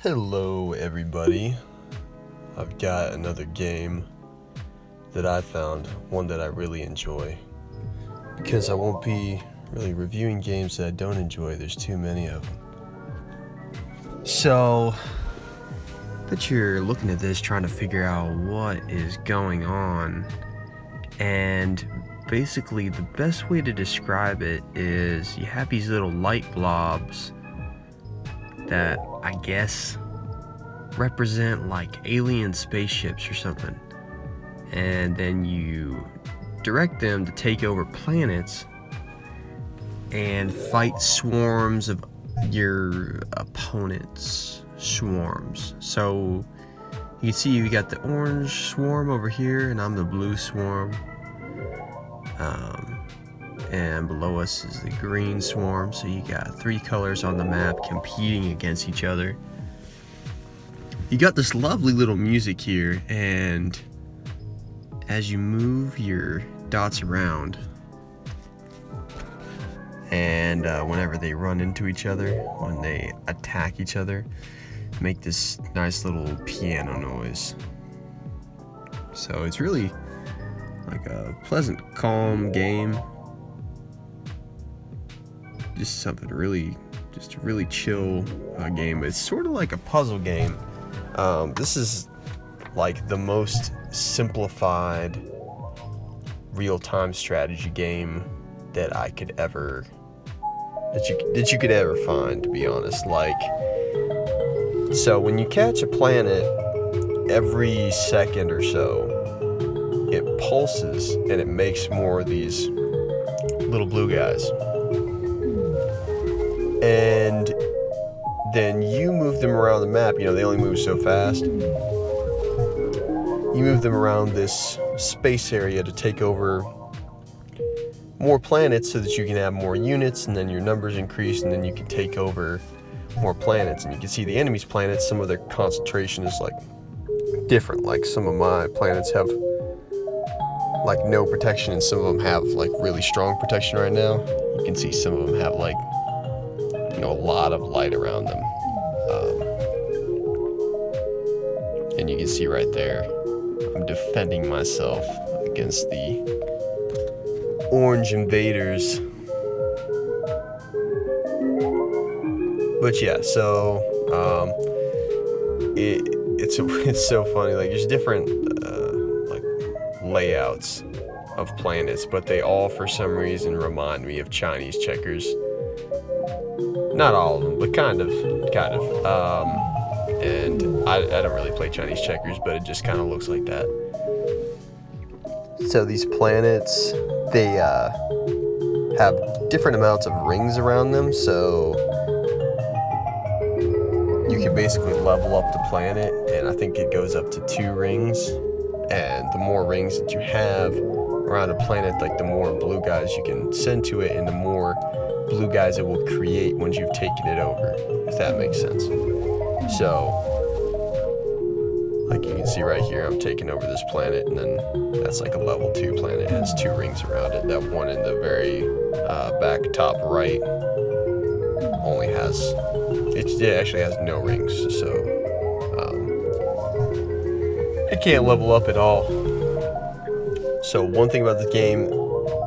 Hello everybody, I've got another game that I found, one that I really enjoy, because I won't be really reviewing games that I don't enjoy, there's too many of them. So, but you're looking at this trying to figure out what is going on, and basically the best way to describe it is you have these little light blobs that I guess represent like alien spaceships or something, and then you direct them to take over planets and fight swarms of your opponent's swarms. So you can see you got the orange swarm over here and I'm the blue swarm, and below us is the green swarm. So you got three colors on the map competing against each other. You got this lovely little music here, and as you move your dots around, and whenever they run into each other, when they attack each other, make this nice little piano noise. So it's really like a pleasant, calm game. Just something really chill game. It's sort of like a puzzle game. This is like the most simplified real-time strategy game that I could ever that you could ever find, to be honest. Like, so when you catch a planet, every second or so it pulses and it makes more of these little blue guys, and then you move them around the map. You know, they only move so fast. You move them around this space area to take over more planets so that you can have more units, and then your numbers increase, and then you can take over more planets. And you can see the enemy's planets, some of their concentration is like different. Like some of my planets have like no protection, and some of them have like really strong protection right now. You can see some of them have like, you know, a lot of light around them. And you can see right there, I'm defending myself against the orange invaders. But yeah, so it's so funny. Like, there's different like layouts of planets, but they all for some reason remind me of Chinese checkers. Not all of them, but kind of. And I don't really play Chinese checkers, but it just kind of looks like that. So these planets, they have different amounts of rings around them, so you can basically level up the planet, and I think it goes up to 2 rings. And the more rings that you have around a planet, like the more blue guys you can send to it, and the more blue guys it will create once you've taken it over, if that makes sense. So, like you can see right here, I'm taking over this planet, and then that's like a level 2 planet. It has 2 rings around it. That one in the very back top right only has, it actually has no rings, so it can't level up at all. So one thing about this game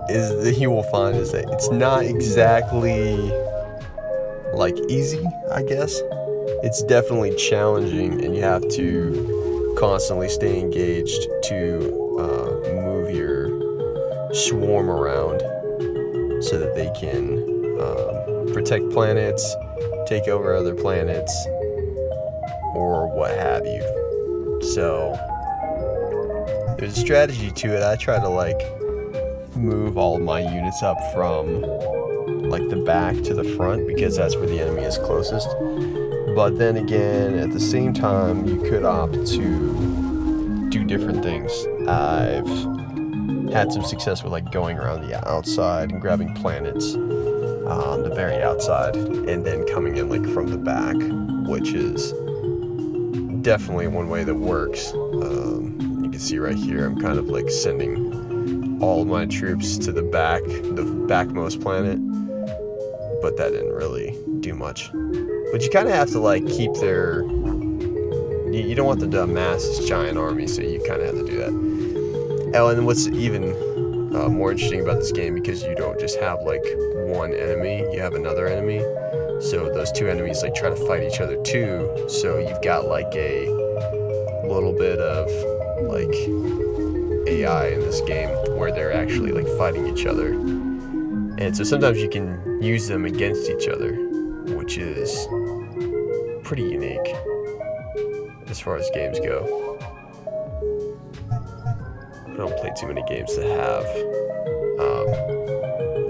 is that you will find is that it's not exactly like easy, I guess. It's definitely challenging, and you have to constantly stay engaged to move your swarm around so that they can protect planets, take over other planets, or what have you. So there's a strategy to it. I try to like move all of my units up from like the back to the front, because that's where the enemy is closest. But then again, at the same time, you could opt to do different things. I've had some success with like going around the outside and grabbing planets on the very outside, and then coming in like from the back, which is definitely one way that works. You can see right here, I'm kind of like sending all of my troops to the backmost planet. but that didn't really do much. But you kind of have to like keep their. You don't want them to amass this giant army, so you kind of have to do that. Oh, and what's even more interesting about this game, because you don't just have like one enemy, you have another enemy. So those two enemies like try to fight each other too. So you've got like a little bit of like AI in this game where they're actually like fighting each other. And so sometimes you can use them against each other, which is pretty unique as far as games go. I don't play too many games that have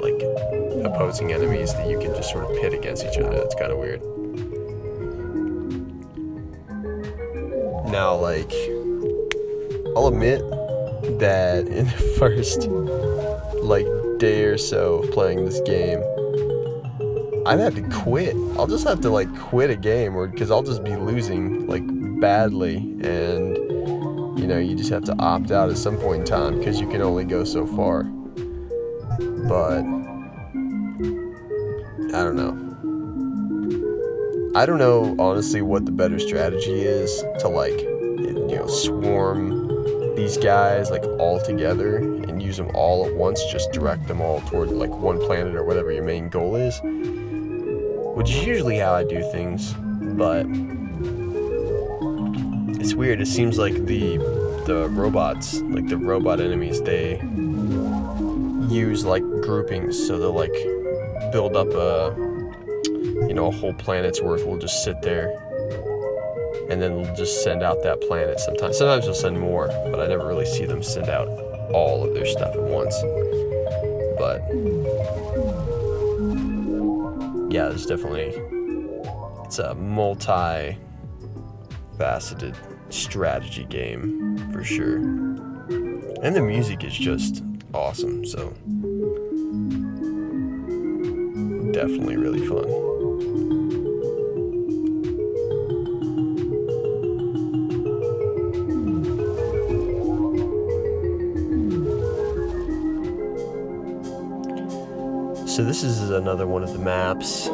like opposing enemies that you can just sort of pit against each other. That's kind of weird. Now, like, I'll admit that in the first like day or so of playing this game, I've had to quit. I'll just have to like quit a game, or because I'll just be losing like badly, and you know, you just have to opt out at some point in time because you can only go so far. But I don't know. I don't know honestly what the better strategy is to like, you know, swarm these guys like all together and use them all at once, just direct them all toward like one planet or whatever your main goal is, which is usually how I do things. But it's weird. It seems like the robots, like the robot enemies, they use like groupings, so they'll like build up a whole planet's worth will just sit there, and then they'll just send out that planet sometimes. Sometimes they'll send more, but I never really see them send out all of their stuff at once. But yeah, it's a multi-faceted strategy game for sure. And the music is just awesome, so definitely really fun. So this is another one of the maps.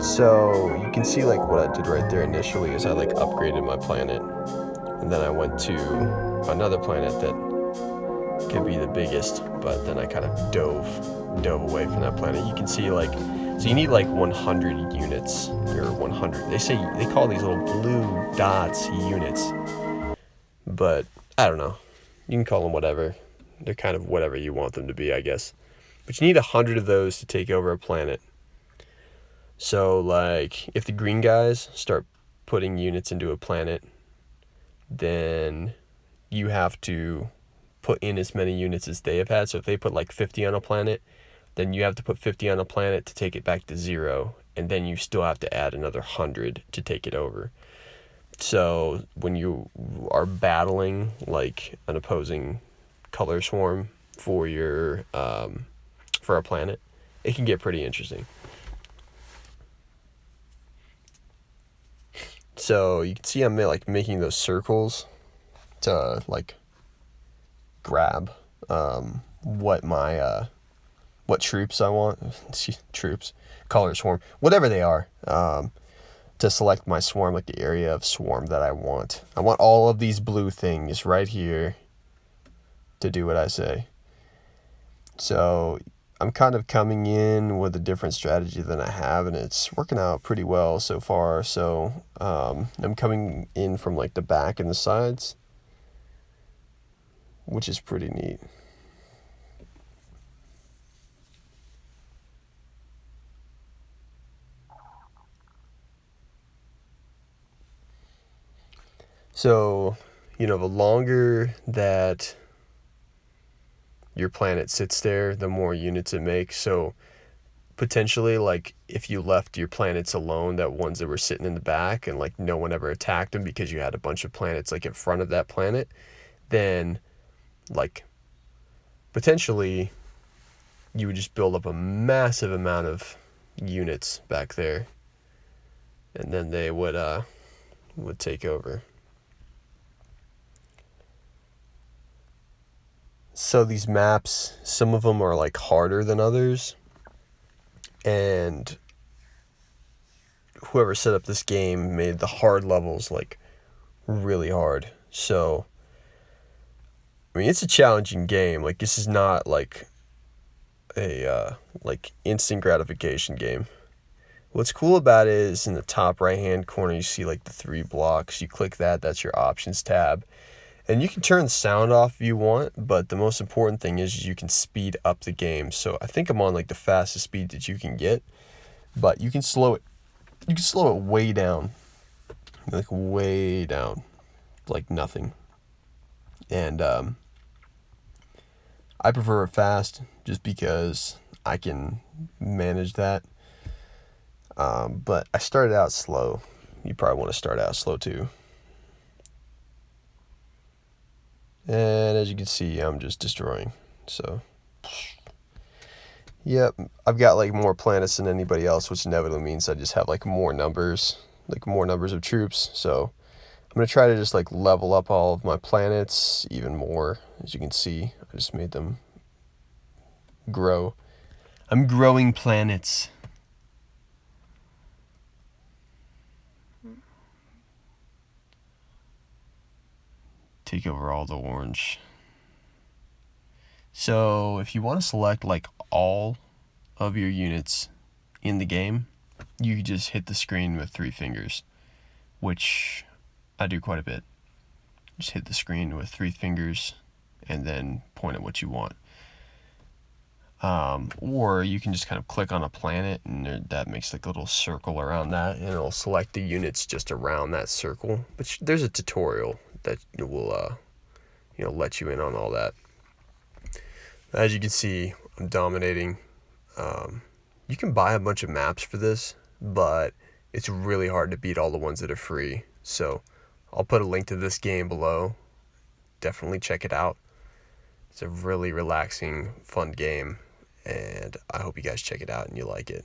So you can see like what I did right there initially is I like upgraded my planet, and then I went to another planet that could be the biggest, but then I kind of dove away from that planet. You can see like, so you need like 100 units, or 100. They call these little blue dots units, but I don't know. You can call them whatever. They're kind of whatever you want them to be, I guess. But you need 100 of those to take over a planet. So, like, if the green guys start putting units into a planet, then you have to put in as many units as they have had. So if they put like 50 on a planet, then you have to put 50 on a planet to take it back to 0. And then you still have to add another 100 to take it over. So when you are battling like an opposing color swarm for your for a planet, it can get pretty interesting. So you can see I'm like making those circles to like grab what my what troops I want. Troops, color swarm, whatever they are, to select my swarm, like the area of swarm that I want. I want all of these blue things right here to do what I say. So I'm kind of coming in with a different strategy than I have, and it's working out pretty well so far. So I'm coming in from like the back and the sides, which is pretty neat. So, the longer that your planet sits there, the more units it makes. So potentially, like, if you left your planets alone, that ones that were sitting in the back, and like no one ever attacked them because you had a bunch of planets like in front of that planet, then like potentially you would just build up a massive amount of units back there, and then they would take over. So these maps, some of them are like harder than others, and whoever set up this game made the hard levels like really hard. So I mean, it's a challenging game. Like, this is not like a like instant gratification game. What's cool about it is in the top right hand corner you see like the 3 blocks. You click that, that's your options tab. And you can turn the sound off if you want, but the most important thing is you can speed up the game. So I think I'm on like the fastest speed that you can get, but you can slow it. You can slow it way down. Like way down. Like nothing. And I prefer it fast just because I can manage that. But I started out slow. You probably want to start out slow too. And as you can see, I'm just destroying. So, yep, I've got like more planets than anybody else, which inevitably means I just have like more numbers of troops. So I'm going to try to just like level up all of my planets even more. As you can see, I just made them grow. I'm growing planets. Take over all the orange. So if you want to select like all of your units in the game, you just hit the screen with 3 fingers, which I do quite a bit. Just hit the screen with 3 fingers and then point at what you want. Or you can just kind of click on a planet and that makes like a little circle around that, and it'll select the units just around that circle. But there's a tutorial that will let you in on all that. As you can see, I'm dominating. You can buy a bunch of maps for this, but it's really hard to beat all the ones that are free. So I'll put a link to this game below. Definitely check it out. It's a really relaxing, fun game, and I hope you guys check it out and you like it.